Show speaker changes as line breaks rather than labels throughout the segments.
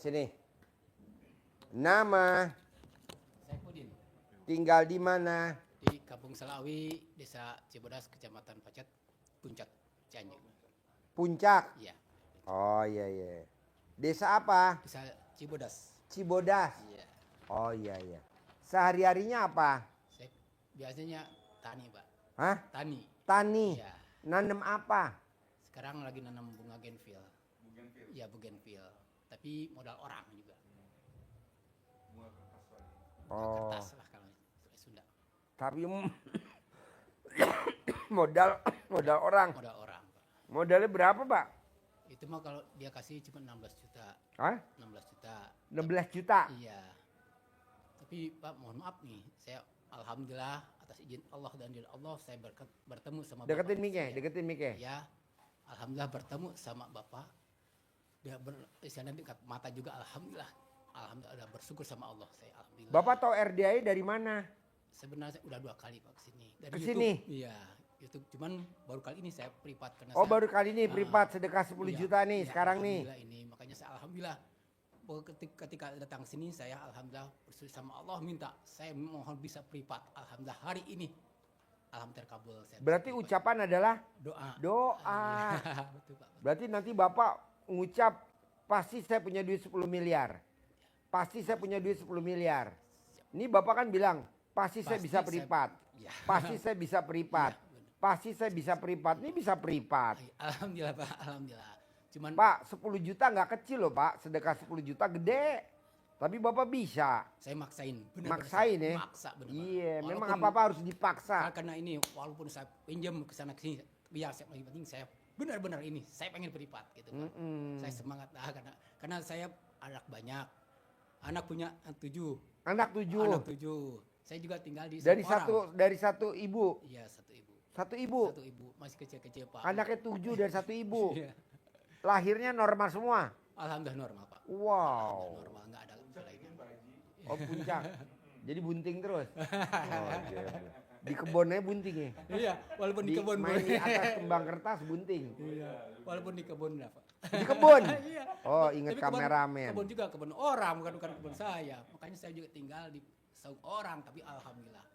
sini. Nama,
Saifuddin
tinggal di mana?
di Kampung Selawi, Desa Cibodas, Kecamatan Pacet, Puncak, Cianjur.
Puncak.
Iya,
Oh iya iya. Desa apa?
Desa Cibodas.
Cibodas.
Iya.
Oh iya iya. Sehari-harinya apa?
Saya biasanya tani, Pak.
Hah?
Tani.
Tani.
Iya.
Nanem apa?
Sekarang lagi nanam bunga genvil. Iya, bugenvil. Tapi modal orang juga. Bunga
Oh.
kertas lah kalau Sunda.
Tapi modal orang.
Modal orang, Pak.
Modalnya berapa, Pak?
Itu mah kalau dia kasih cuma 16 juta.
Hah?
16 juta.
16 juta.
Iya. Tapi Pak, mohon maaf nih, saya alhamdulillah atas izin Allah dan ridho Allah saya bertemu sama
Deketin
Bapak.
mic-nya,
Saya.
deketin mic-nya.
Ya, alhamdulillah bertemu sama Bapak. Dia sana dekat mata juga alhamdulillah. Alhamdulillah udah bersyukur sama Allah saya alhamdulillah.
Bapak tahu RDI dari mana?
Sebenarnya udah 2 kali Pak kesini. Dari
Kesini?
YouTube. Iya, YouTube. Cuman baru kali ini saya privat karena
Oh
saya,
baru kali ini privat sedekah 10
iya,
juta nih
iya,
sekarang nih.
alhamdulillah ini makanya saya alhamdulillah bahwa ketika datang sini saya alhamdulillah bersyukur sama Allah minta saya mohon bisa privat alhamdulillah hari ini alhamdulillah terkabul saya.
Berarti
privat.
ucapan adalah
Doa.
doa.
Iya, betul Pak.
Berarti nanti Bapak ngucap pasti saya punya duit 10 miliar. Pasti saya punya duit 10 miliar. Ini Bapak kan bilang pasti saya
Pasti
bisa
saya-
privat.
Iya.
Pasti saya bisa privat.
Iya, benar.
Pasti saya bisa privat. Ini bisa privat.
Alhamdulillah Pak, alhamdulillah. Cuman
Pak 10 juta nggak kecil loh Pak. Sedekah 10 juta gede. Tapi Bapak bisa.
saya maksain,
Maksain ya?
Maksa bener Pak.
Iya memang
Walaupun-
apa-apa harus dipaksa.
karena ini walaupun saya pinjam ke sana sini biar saya paling penting saya benar-benar ini saya pengen privat gitu Pak. Saya semangat karena saya anak banyak. Anak punya 7.
Anak 7.
Anak 7. Saya juga tinggal di
Dari
satu orang.
dari satu ibu.
Iya, satu ibu.
Satu ibu.
Satu ibu masih kecil-kecil Pak.
Anaknya 7 dari satu ibu.
Iya.
Lahirnya normal semua.
Alhamdulillah normal Pak.
Wow.
Normal nggak ada lainnya.
Oh puncak. Jadi bunting terus. Oh, iya. Di kebunnya bunting ya.
Iya, walaupun di kebun
main di
boleh.
atas kembang kertas bunting.
Iya, walaupun di kebun lah Pak.
Di kebun.
Iya.
Oh ingat
Tapi
kameramen.
Kebun juga kebun orang bukan kebun saya. Makanya saya juga tinggal di saung orang tapi alhamdulillah.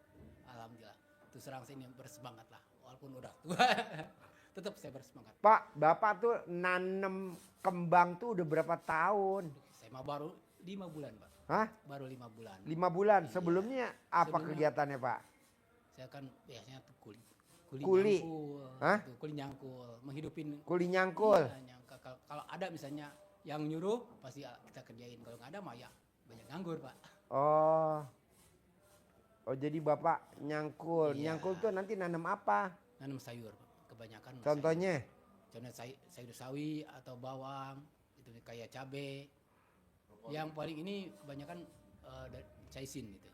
Alhamdulillah. Terus terang saya ini bersemangat lah walaupun udah tua. Tetap saya bersemangat.
Pak, Bapak tuh nanem kembang tuh udah berapa tahun?
Saya mah baru 5 bulan, Pak.
Hah?
Baru 5 bulan.
5 bulan.
Iya.
Sebelumnya apa
Sebelumnya-
kegiatannya Pak?
Saya kan biasanya tuh kuli
Kuli?
nyangkul.
Hah?
Tuh, kuli nyangkul, menghidupin.
Kuli nyangkul.
Iya, kalau ada misalnya yang nyuruh pasti kita kerjain. Kalau nggak ada mah ya banyak nganggur, Pak.
Oh. Oh jadi Bapak nyangkul.
Iya.
Nyangkul tuh nanti nanam apa?
Nanam sayur, Pak. Kebanyakan
Contohnya?
Contohnya sayur sawi atau bawang, itu kayak cabe. Yang paling ini kebanyakan caisin gitu.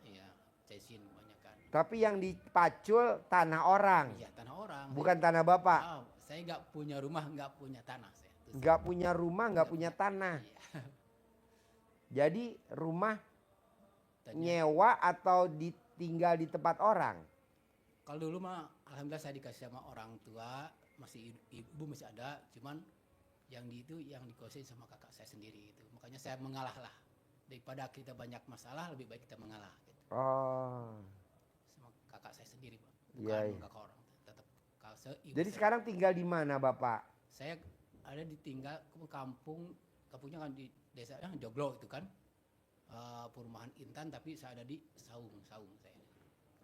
Iya, caisin kebanyakan.
Tapi yang dipacul tanah orang.
Iya, tanah orang.
Bukan tanah Bapak.
Ah, saya nggak punya rumah, nggak punya tanah. Saya. Terus
Nggak punya rumah, nggak punya tanah.
Iya.
Jadi rumah
Tanya,
nyewa atau ditinggal di tempat orang?
kalau dulu mah, alhamdulillah saya dikasih sama orang tua, masih ibu masih ada, cuman yang dikuasain sama kakak saya sendiri itu. Makanya saya mengalah lah. Daripada kita banyak masalah, lebih baik kita mengalah. Gitu.
Oh.
Sama kakak saya sendiri, Pak.
Iya,
Bukan
iya.
kakak orang, tetap kalau seibu
Jadi
saya.
sekarang tinggal di mana Bapak?
Saya ada ditinggal ke kampungnya kan di desa Joglo itu kan. Perumahan Intan tapi saya ada di Saung saya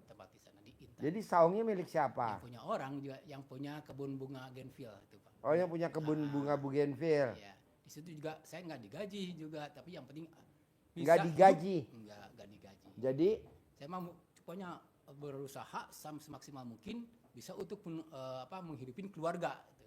tempat di sana di Intan.
Jadi saungnya milik siapa?
Yang punya orang juga yang punya kebun bunga genvil itu Pak.
Oh yang punya kebun bunga bougainville.
Iya. Di situ juga saya nggak digaji juga tapi yang penting
Nggak digaji?
Nggak digaji.
Jadi
Saya mau pokoknya berusaha semaksimal mungkin bisa untuk menghidupin keluarga itu.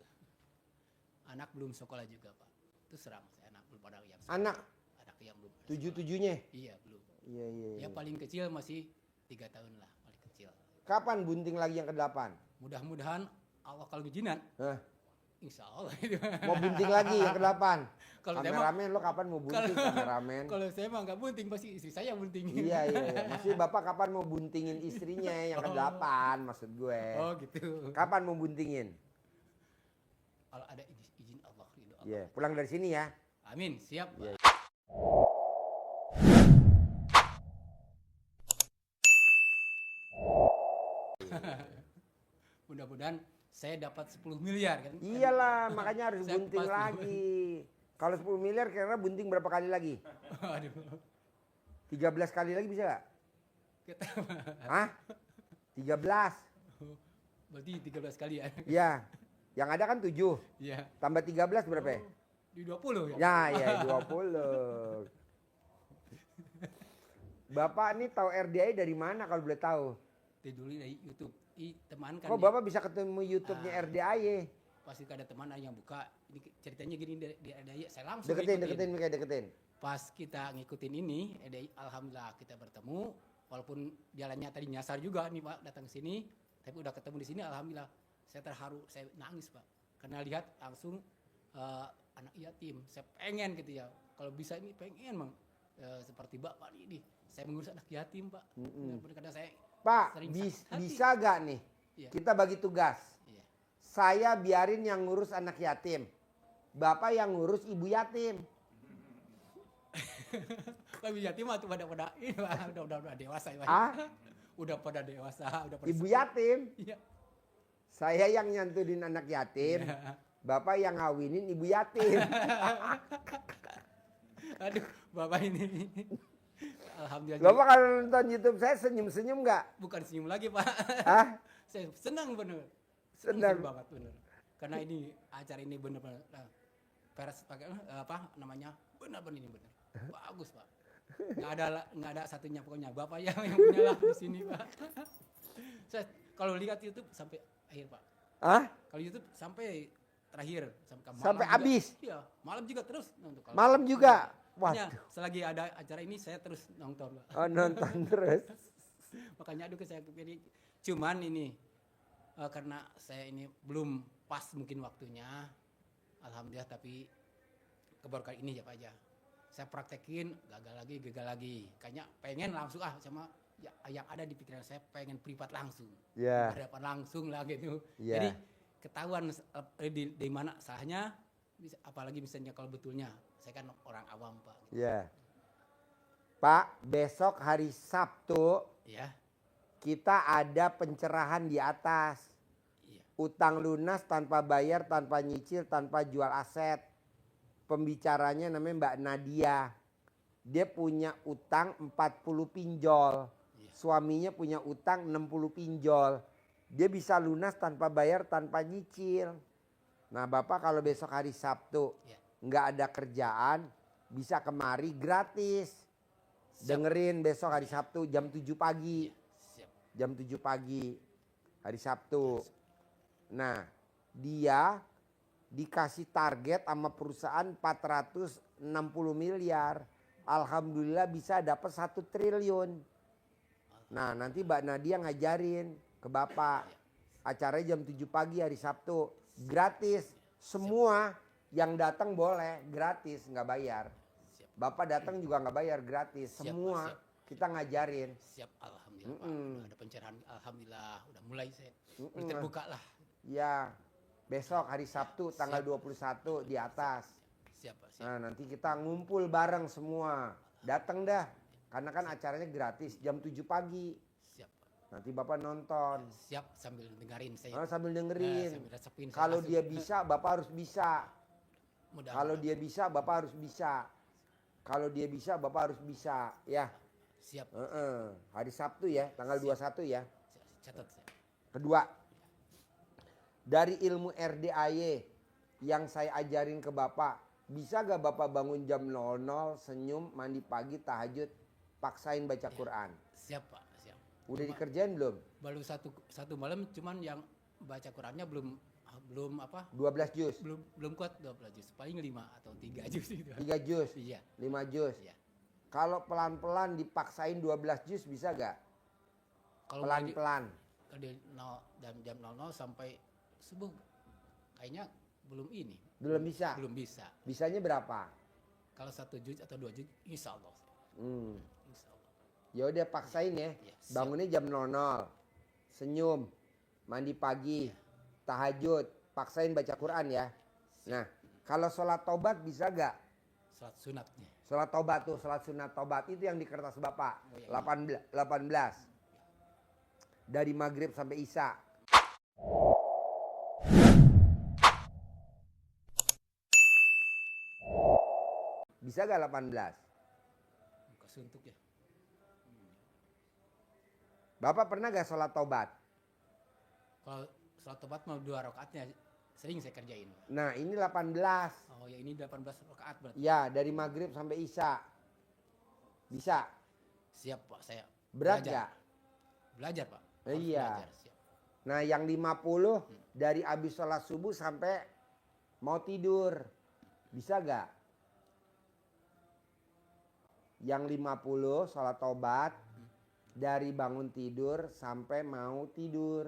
Anak belum sekolah juga Pak. Itu serang saya anak belum ada yang sekolah.
anak
Anak yang belum ada sekolah.
tujuh-tujuhnya?
Iya belum.
Iya iya.
Ya
iya.
paling kecil masih 3 tahun lah paling kecil.
Kapan bunting lagi yang ke-8?
Mudah-mudahan Allah kalau izinan,
Hah?
insya Allah itu.
Mau bunting lagi yang ke-8?
Kalau saya mah-
Kameramen lo kapan mau bunting kameramen?
Kalau saya mah nggak bunting pasti istri saya bunting.
Iya iya. iya. Maksudnya Bapak kapan mau buntingin istrinya yang ke-8 maksud gue?
Oh gitu.
Kapan mau buntingin?
Kalau ada izin Allah, ridho Allah.
Iya, pulang dari sini ya.
Amin, siap.
Ya.
Pak. Mudah-mudahan saya dapat 10 miliar kan.
Iyalah, makanya harus
Saya
bunting
pasti.
lagi. Kalau 10 miliar kira-kira bunting berapa kali lagi?
Aduh.
13 kali lagi bisa gak?
Kita
Hah? 13?
berarti 13 kali ya.
Iya. Yang ada kan 7.
Iya.
Tambah 13 berapa ya?
Di 20 ya.
Ya, ya 20. Bapak ini tahu RDI dari mana kalau boleh tahu?
Dulu dari YouTube. Teman kan.
Kok
ya,
Bapak bisa ketemu YouTube-nya RDI?
pasti ada teman yang buka. Ini ceritanya gini dari saya langsung
Deketin, Mika, deketin.
Pas kita ngikutin ini, alhamdulillah kita bertemu. Walaupun jalannya tadi nyasar juga nih Pak datang ke sini, tapi udah ketemu di sini alhamdulillah. Saya terharu, saya nangis Pak. Karena lihat langsung anak yatim. Saya pengen gitu ya. Kalau bisa ini pengen Bang. Seperti Bapak ini. Saya mengurus anak yatim Pak. Benar-benar karena saya
Pak,
sering sakit hati.
bisa gak nih?
Iya.
Kita bagi tugas.
Iya.
Saya biarin yang ngurus anak yatim. Bapak yang ngurus ibu yatim.
Kalau yatim mah tuh pada ini Pak. Udah dewasa ya Pak.
Ah?
Udah pada dewasa, udah pada
Ibu yatim.
Iya.
Saya yang nyantunin anak yatim.
Iya.
Bapak yang ngawinin ibu yatim.
Aduh, Bapak ini. Alhamdulillah.
Bapak kalau nonton YouTube saya senyum-senyum nggak?
Bukan senyum lagi Pak.
Hah?
Saya senang bener.
Senang.
banget bener. Karena ini acara ini bener-bener pers pakai apa namanya? Bener-bener ini bener. Bagus Pak. Nggak ada satunya pokoknya Bapak yang punya lah di sini Pak. Saya kalau lihat YouTube sampai akhir Pak.
Hah?
Kalau YouTube sampai terakhir
Sampai
malam
habis?
juga. Iya, malam juga terus nonton.
Malam juga?
Makanya
Waduh.
selagi ada acara ini saya terus nonton Pak.
Oh, nonton terus.
Makanya aduh saya kepilih. Cuman ini karena saya ini belum pas mungkin waktunya. Alhamdulillah tapi kebarukan ini ya Pak aja. Saya praktekin gagal lagi. Kayaknya pengen langsung sama ya, yang ada di pikiran saya pengen privat langsung.
Ya.
Berhadapan langsung lah gitu.
Ya.
Jadi ketahuan di mana salahnya, apalagi misalnya kalau betulnya saya kan orang awam Pak.
Ya. Pak, besok hari Sabtu
Ya,
kita ada pencerahan di atas.
iya.
Utang lunas tanpa bayar, tanpa nyicil, tanpa jual aset. Pembicaranya namanya Mbak Nadia. Dia punya utang 40 pinjol.
Iya.
Suaminya punya utang 60 pinjol. Dia bisa lunas tanpa bayar, tanpa nyicil. Nah Bapak kalau besok hari Sabtu
Iya.
nggak ada kerjaan, bisa kemari gratis.
Siap.
Dengerin besok hari Sabtu jam 7 pagi.
Siap.
Jam 7 pagi hari Sabtu. Nah dia dikasih target sama perusahaan 460 miliar. Alhamdulillah bisa dapat 1 triliun. Nah nanti Mbak Nadia ngajarin ke Bapak. Acaranya jam 7 pagi hari Sabtu. Gratis. Semua yang datang boleh gratis, nggak bayar.
Siap.
Bapak datang juga nggak bayar, gratis.
Siap,
Semua
siap.
kita ngajarin.
Siap, alhamdulillah Pak. Udah ada pencerahan, alhamdulillah udah mulai saya. Udah
Mm-mm.
terbuka lah.
Ya, besok hari Sabtu tanggal 21 di atas.
Siap Pak, siap.
Nah nanti kita ngumpul bareng semua. Datang dah. Karena kan acaranya gratis jam 7 pagi.
Siap Pak.
Nanti Bapak nonton.
Siap sambil dengerin saya.
Sambil dengerin.
Sambil resepin. saya
Kalau
langsung.
dia bisa, Bapak harus bisa.
Mudah.
Kalau dia bisa, Bapak harus bisa. Kalau dia bisa, Bapak harus bisa. Ya.
Siap.
Hari Sabtu ya, tanggal 21 ya.
Catat saya.
Kedua, dari ilmu RDAY yang saya ajarin ke Bapak, bisa gak Bapak bangun jam 00, senyum, mandi pagi, tahajud, paksain baca Quran?
Siap Pak, siap.
Udah dikerjain belum?
Baru satu malam cuman yang baca Qurannya belum apa?
12 juz,
Belum kuat 12 juz. Paling 5 atau 3 juz gitu.
3 juz,
Iya.
5 juz.
Iya.
Kalau pelan-pelan dipaksain 12 juz bisa gak?
Kalau
Pelan-pelan.
dari jam 00 sampai subuh kayaknya belum ini.
Belum bisa?
Belum bisa.
Bisanya berapa?
Kalau 1 juz atau 2 juz insya Allah. Insya Allah.
Ya udah paksain ya.
Iya, siap.
Bangunnya jam 00. Senyum, mandi pagi, tahajud, paksain baca Quran ya. Nah, kalau sholat taubat bisa gak?
Salat sunatnya.
Sholat tobat tuh, sholat sunat tobat itu yang di kertas Bapak.
Oh, iya.
18. Dari maghrib sampai isya. Bisa gak 18?
Kesuntuk ya.
Bapak pernah gak sholat tobat?
Kalau salat tobat mau 2 rakaatnya sering saya kerjain.
Nah ini 18.
Oh ya ini 18 rakaat berarti.
Ya dari maghrib sampai isya. Bisa?
Siap Pak, saya
Berat
belajar.
gak?
Belajar Pak.
Iya.
Belajar, siap.
Nah yang 50 dari abis sholat subuh sampai mau tidur. Bisa gak? Yang 50 sholat tobat dari bangun tidur sampai mau tidur.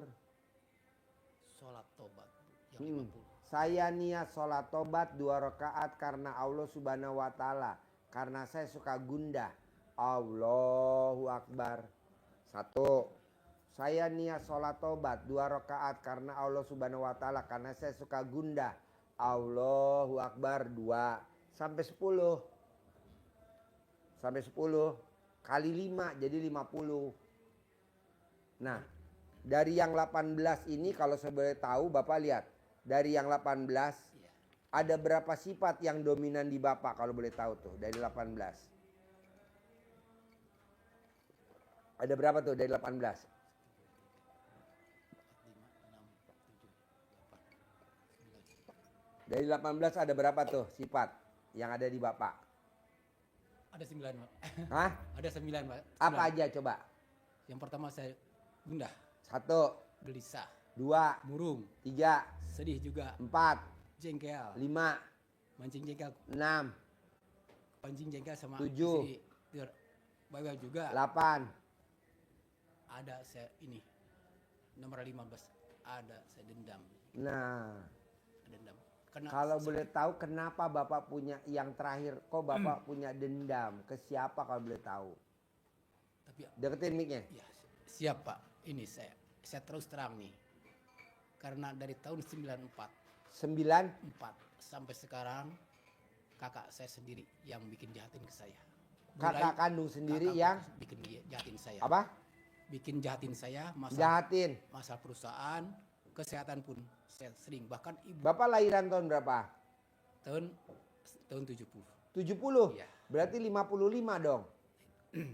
Salat tobat yang 50.
Saya niat sholat tobat 2 rakaat karena Allah Subhanahu wa Ta'ala. Karena saya suka gundah. Allahu Akbar. 1. Saya niat sholat tobat 2 rakaat karena Allah Subhanahu wa Ta'ala. Karena saya suka gundah. Allahu Akbar. 2. Sampai 10. Sampai 10 kali 5 jadi 50. Nah, dari yang 18 ini kalau saya boleh tahu Bapak lihat. Dari yang 18
Iya.
ada berapa sifat yang dominan di Bapak kalau boleh tahu tuh dari 18. Ada berapa tuh dari 18?
5, 6, 7, 8, 9.
Dari 18 ada berapa tuh sifat yang ada di Bapak?
Ada 9 Pak.
Hah?
Ada 9 Pak.
Apa
9.
aja coba?
Yang pertama saya gundah,
1,
gelisah,
2,
murung,
3,
sedih juga,
4,
jengkel,
5,
mancing jengkel,
6,
pancing jengkel sama
7,
istri. Bawel juga.
8.
Ada saya ini nomor 15 ada saya dendam.
Nah,
Dendam. Karena
kalau boleh tahu kenapa Bapak punya yang terakhir kok Bapak punya dendam ke siapa kalau boleh tahu?
tapi
Deketin mic-nya.
ya siap Pak. Ini saya terus terang nih. Karena dari tahun 94
9.
sampai sekarang kakak saya sendiri yang bikin jahatin ke saya.
Kakak kandung sendiri
kakak
yang
bikin jahatin saya.
apa?
Bikin jahatin saya masalah
Jahatin.
perusahaan, kesehatan pun saya sering, bahkan ibu
Bapak lahiran tahun berapa?
tahun 70.
70.
Iya.
Berarti 55 dong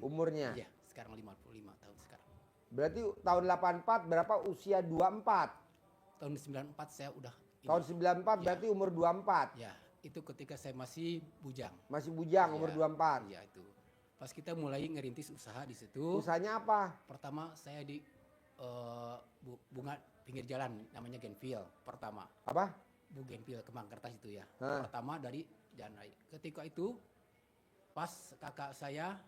umurnya.
Iya, sekarang 55 tahun sekarang.
Berarti tahun 84 berapa usia 24.
Tahun 94 saya udah ini.
Tahun 94 berarti umur 24.
Ya, itu ketika saya masih bujang.
Masih bujang umur
Iya,
24.
Iya itu. Pas kita mulai ngerintis usaha di situ.
Usahanya apa?
Pertama saya di bunga pinggir jalan namanya Genfil pertama.
Apa?
Bu Genfil Kemang Kertas itu ya.
Hah.
Pertama dari jalan raya. Ketika itu pas kakak saya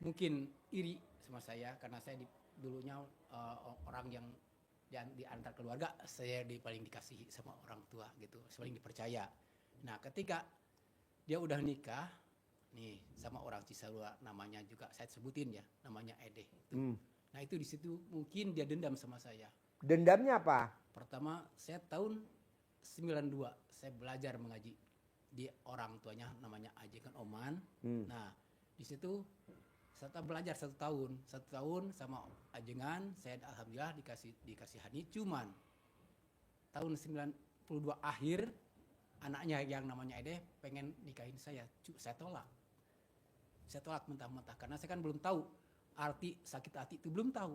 mungkin iri sama saya karena saya dulunya orang yang di antar keluarga saya paling dikasihi sama orang tua gitu, paling dipercaya. Nah, ketika dia udah nikah nih sama orang Cisarua namanya juga saya sebutin ya, namanya Ede. Nah, itu di situ mungkin dia dendam sama saya.
Dendamnya apa?
Pertama, saya tahun 92 saya belajar mengaji di orang tuanya namanya Ajengan Oman. Nah, di situ setelah belajar 1 tahun sama Ajengan, saya alhamdulillah dikasihani. Cuman tahun 92 akhir anaknya yang namanya Ede pengen nikahin saya tolak. Saya tolak mentah-mentah karena saya kan belum tahu arti sakit hati itu, belum tahu.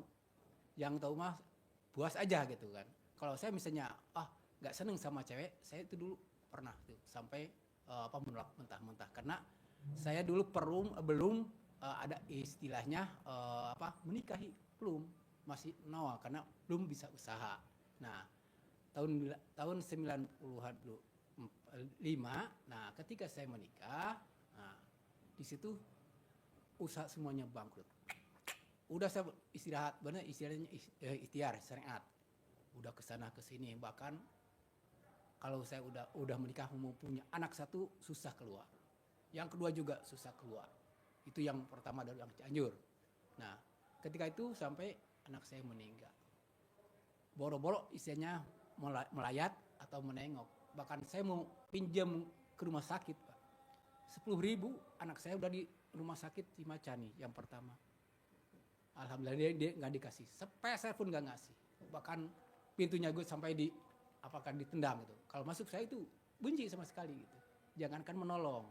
Yang tahu mah puas aja gitu kan. Kalau saya misalnya nggak seneng sama cewek, saya itu dulu pernah tuh sampai menolak mentah-mentah karena saya dulu belum ada istilahnya menikahi, belum, masih nol karena belum bisa usaha. Nah, tahun 90-an 5, nah ketika saya menikah, nah di situ usaha semuanya bangkrut. Udah saya istirahat, benar istilahnya ikhtiar syariat. Udah kesana kesini, bahkan kalau saya udah menikah mau punya anak 1 susah keluar. Yang kedua juga susah keluar. Itu yang pertama dari yang Cianjur. Nah, ketika itu sampai anak saya meninggal. Boro-boro istilahnya melayat atau menengok. Bahkan saya mau pinjam ke rumah sakit, Pak. 10.000 anak saya udah di rumah sakit Cimacani yang pertama. Alhamdulillah dia nggak dikasih, sepeser pun nggak ngasih. Bahkan pintunya gue sampai ditendang gitu. Kalau masuk saya itu benci sama sekali gitu. Jangankan menolong.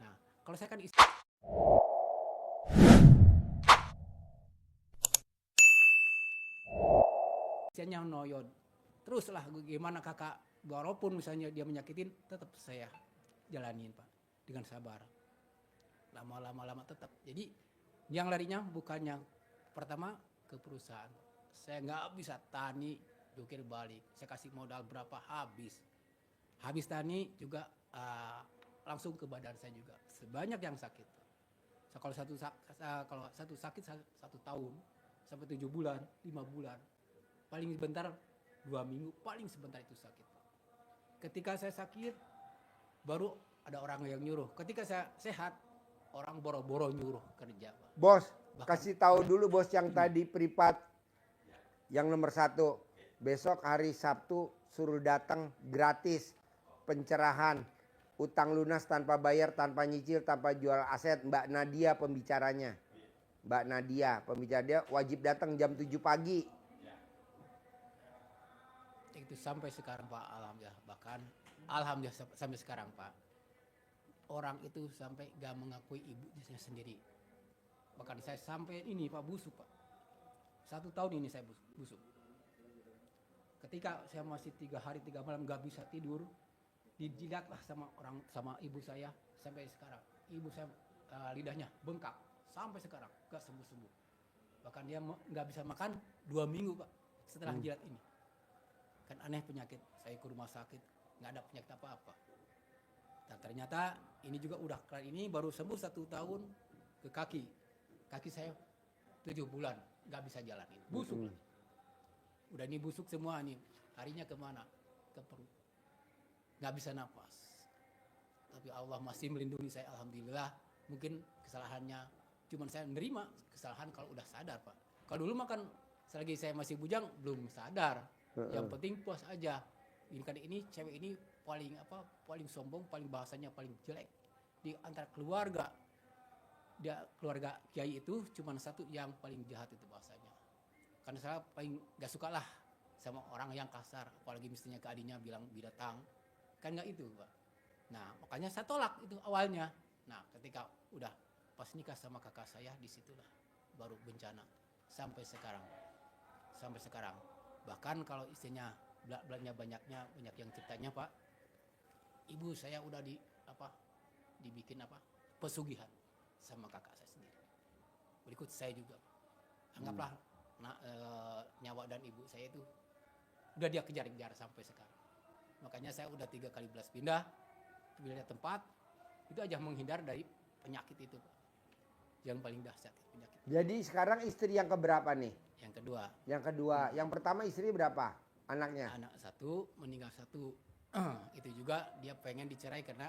Nah, kalau saya kan isinya noyon. Teruslah gimana kakak, walaupun misalnya dia menyakitin, tetap saya jalanin Pak dengan sabar. Lama tetap. Jadi yang larinya bukannya pertama ke perusahaan. Saya nggak bisa tani jukir balik. Saya kasih modal berapa habis. Habis tani juga langsung ke badan saya juga. Sebanyak yang sakit. Kalau satu sakit 1 tahun sampai 7 bulan, 5 bulan. Paling sebentar 2 minggu, paling sebentar itu sakit. Ketika saya sakit, baru ada orang yang nyuruh. Ketika saya sehat, orang boro-boro nyuruh kerja.
Bos, kasih tahu dulu bos yang tadi privat, yang nomor 1. Besok hari Sabtu suruh datang gratis, pencerahan, utang lunas tanpa bayar, tanpa nyicil, tanpa jual aset. Mbak Nadia pembicaranya. Mbak Nadia pembicara, dia wajib datang jam 7 pagi.
Itu sampai sekarang Pak, alhamdulillah. Bahkan alhamdulillah sampai sekarang Pak. Orang itu sampai gak mengakui ibunya sendiri. Bahkan saya sampai ini Pak busuk Pak. 1 tahun ini saya busuk. Ketika saya masih 3 hari 3 malam gak bisa tidur, dijilatlah sama ibu saya sampai sekarang. Ibu saya lidahnya bengkak sampai sekarang gak sembuh-sembuh. Bahkan dia gak bisa makan 2 minggu Pak setelah jilat ini. Kan aneh penyakit, saya ke rumah sakit nggak ada penyakit apa-apa. Dan ternyata ini juga udah kelar, ini baru sembuh 1 tahun ke kaki saya 7 bulan nggak bisa jalan, ini busuk. Udah ini busuk semua nih, harinya kemana? Ke perut, nggak bisa napas. Tapi Allah masih melindungi saya, alhamdulillah. Mungkin kesalahannya, cuman saya menerima kesalahan kalau udah sadar Pak. Kalau dulu makan selagi saya masih bujang belum sadar. Yang penting puas aja. Ini cewek ini paling sombong, paling bahasanya paling jelek di antara keluarga. Dia keluarga kiai itu cuma 1 yang paling jahat itu bahasanya. Karena saya paling gak suka lah sama orang yang kasar, apalagi mestinya ke adiknya bilang binatang. Kan gak itu Pak. Nah makanya saya tolak itu awalnya. Nah ketika udah pas nikah sama kakak saya, disitulah baru bencana sampai sekarang. Bahkan kalau istrinya banyak yang ceritanya Pak, ibu saya udah dibikin pesugihan sama kakak saya sendiri. Berikut saya juga. Anggaplah nyawa dan ibu saya itu udah dia kejar-kejar sampai sekarang. Makanya saya udah 3 kali belas pindah tempat, itu aja menghindar dari penyakit itu Pak. Yang paling dahsyat penyakit.
Jadi sekarang istri yang keberapa nih?
Yang
kedua. Yang pertama istri berapa anaknya?
Anak 1, meninggal 1. Itu juga dia pengen dicerai karena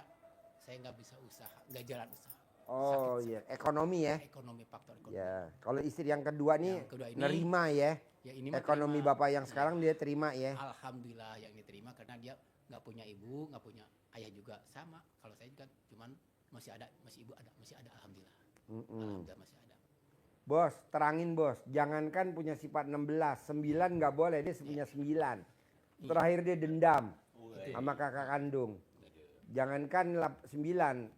saya nggak bisa usaha, nggak jalan usaha.
Oh iya, ekonomi ya?
Ekonomi, faktor ekonomi.
Ya, kalau istri yang kedua nih
ini,
nerima ya?
Ini
ekonomi
terima.
Bapak yang sekarang dia terima ya?
Alhamdulillah yang diterima karena dia nggak punya ibu, nggak punya ayah juga sama. Kalau saya kan cuman masih ibu ada, masih ada alhamdulillah. Alhamdulillah masih ada.
Bos, terangin bos, jangankan punya sifat 16, 9 nggak boleh, dia punya 9. Terakhir dia dendam sama kakak kandung. Jangankan 9,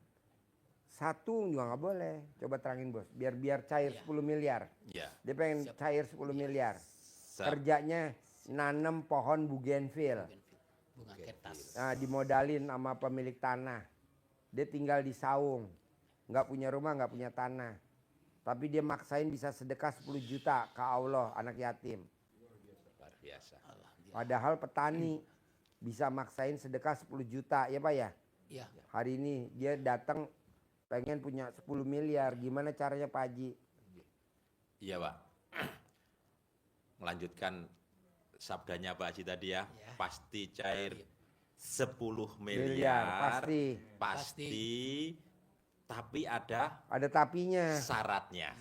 1 juga nggak boleh. Coba terangin bos, biar cair 10 miliar. Dia pengen cair 10 miliar. Kerjanya nanam pohon bougainville.
Bunga kertas.
Nah, dimodalin sama pemilik tanah. Dia tinggal di saung, nggak punya rumah, nggak punya tanah. Tapi dia maksain bisa sedekah 10 juta ke Allah, anak yatim.
Luar biasa.
Padahal petani bisa maksain sedekah 10 juta, ya Pak ya?
Iya.
Hari ini dia datang pengen punya 10 miliar, gimana caranya Pak Haji?
Iya Pak. Melanjutkan sabdanya Pak Haji tadi ya, pasti cair 10 miliar. Pasti. Tapi ada
tapinya.
Syaratnya.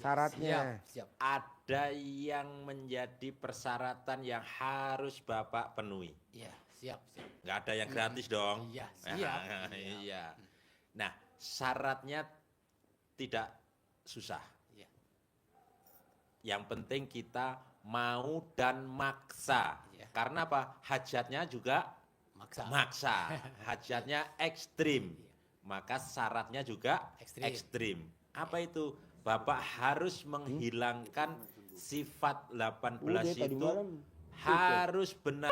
Siap.
Ada yang menjadi persyaratan yang harus Bapak penuhi.
Iya, siap.
Nggak ada yang gratis dong.
Iya, siap.
Iya. Nah, syaratnya tidak susah.
Iya.
Yang penting kita mau dan maksa.
Iya.
Karena apa? Hajatnya juga maksa. Hajatnya ekstrim. Maka syaratnya juga ekstrim. Apa itu? Bapak harus menghilangkan sifat 18
Udah, tadi
itu
malam.
harus benar.